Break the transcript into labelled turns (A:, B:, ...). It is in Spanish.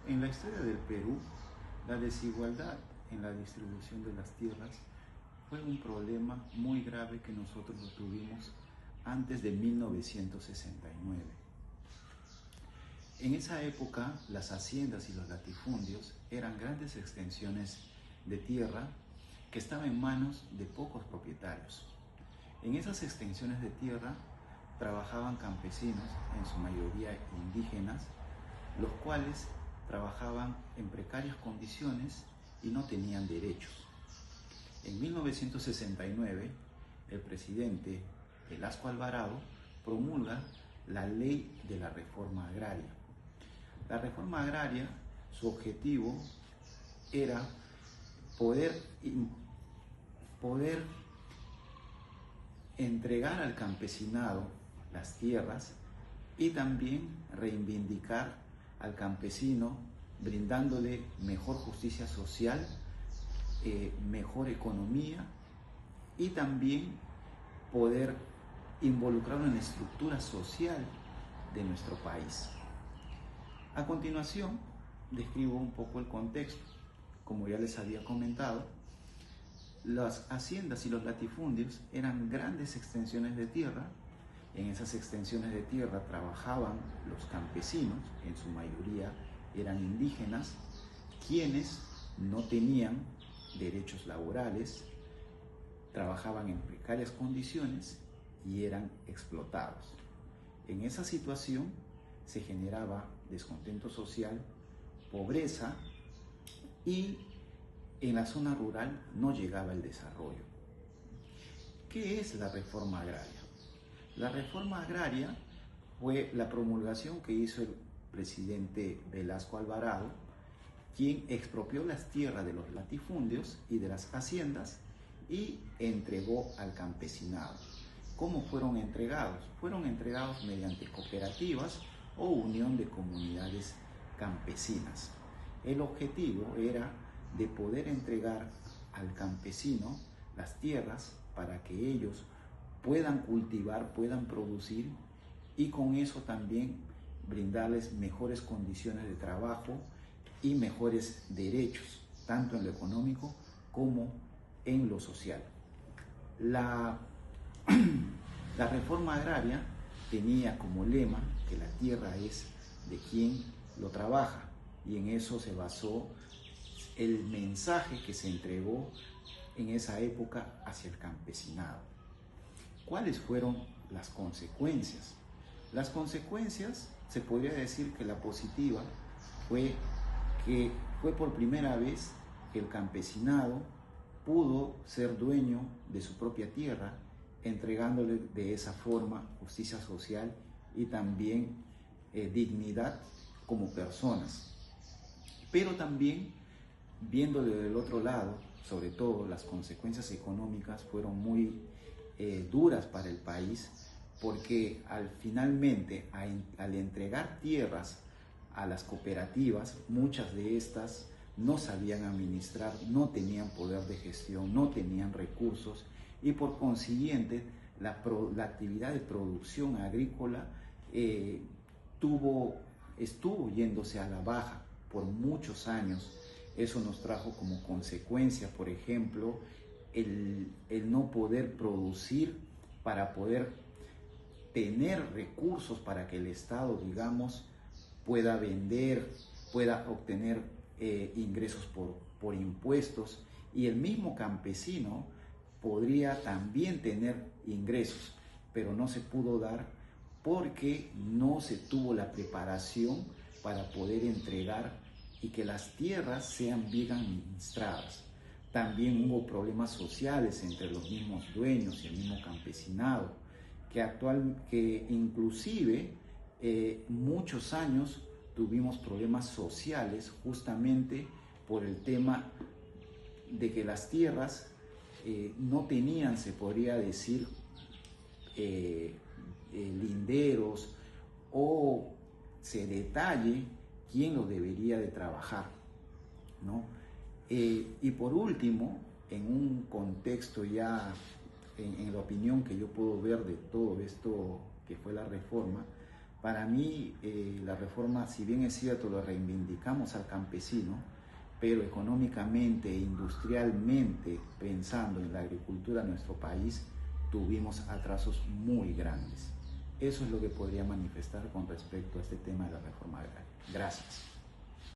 A: En la historia del Perú, la desigualdad en la distribución de las tierras fue un problema muy grave que nosotros lo tuvimos antes de 1969. En esa época, las haciendas y los latifundios eran grandes extensiones de tierra que estaban en manos de pocos propietarios. En esas extensiones de tierra trabajaban campesinos, en su mayoría indígenas, los cuales trabajaban en precarias condiciones y no tenían derechos. En 1969, el presidente Velasco Alvarado promulga la Ley de la Reforma Agraria. La reforma agraria, su objetivo era poder entregar al campesinado las tierras y también reivindicar al campesino brindándole mejor justicia social, mejor economía y también poder involucrarlo en la estructura social de nuestro país. A continuación, describo un poco el contexto. Como ya les había comentado, las haciendas y los latifundios eran grandes extensiones de tierra. En esas extensiones de tierra trabajaban los campesinos, en su mayoría eran indígenas, quienes no tenían derechos laborales, trabajaban en precarias condiciones y eran explotados. En esa situación se generaba descontento social, pobreza y en la zona rural no llegaba el desarrollo. ¿Qué es la reforma agraria? La reforma agraria fue la promulgación que hizo el presidente Velasco Alvarado, quien expropió las tierras de los latifundios y de las haciendas y entregó al campesinado. ¿Cómo fueron entregados? Fueron entregados mediante cooperativas o unión de comunidades campesinas. El objetivo era de poder entregar al campesino las tierras para que ellos puedan cultivar, puedan producir y con eso también brindarles mejores condiciones de trabajo y mejores derechos, tanto en lo económico como en lo social. La reforma agraria tenía como lema que la tierra es de quien lo trabaja y en eso se basó el mensaje que se entregó en esa época hacia el campesinado. ¿Cuáles fueron las consecuencias? Las consecuencias, se podría decir que la positiva fue que fue por primera vez que el campesinado pudo ser dueño de su propia tierra, entregándole de esa forma justicia social y también dignidad como personas. Pero también, viéndole del otro lado, sobre todo las consecuencias económicas fueron muy duras para el país, porque finalmente al entregar tierras a las cooperativas, muchas de estas no sabían administrar, no tenían poder de gestión, no tenían recursos y por consiguiente la actividad de producción agrícola estuvo yéndose a la baja por muchos años. Eso nos trajo como consecuencia, por ejemplo, el no poder producir para poder tener recursos para que el Estado, digamos, pueda vender, pueda obtener ingresos por impuestos y el mismo campesino podría también tener ingresos, pero no se pudo dar porque no se tuvo la preparación para poder entregar y que las tierras sean bien administradas. También hubo problemas sociales entre los mismos dueños y el mismo campesinado, que inclusive muchos años tuvimos problemas sociales justamente por el tema de que las tierras no tenían, se podría decir, linderos o se detalle quién lo debería de trabajar, ¿no? Y por último, en un contexto ya, en la opinión que yo puedo ver de todo esto que fue la reforma, Para mí, la reforma, si bien es cierto, lo reivindicamos al campesino, pero económicamente e industrialmente, pensando en la agricultura de nuestro país, tuvimos atrasos muy grandes. Eso es lo que podría manifestar con respecto a este tema de la reforma agraria. Gracias.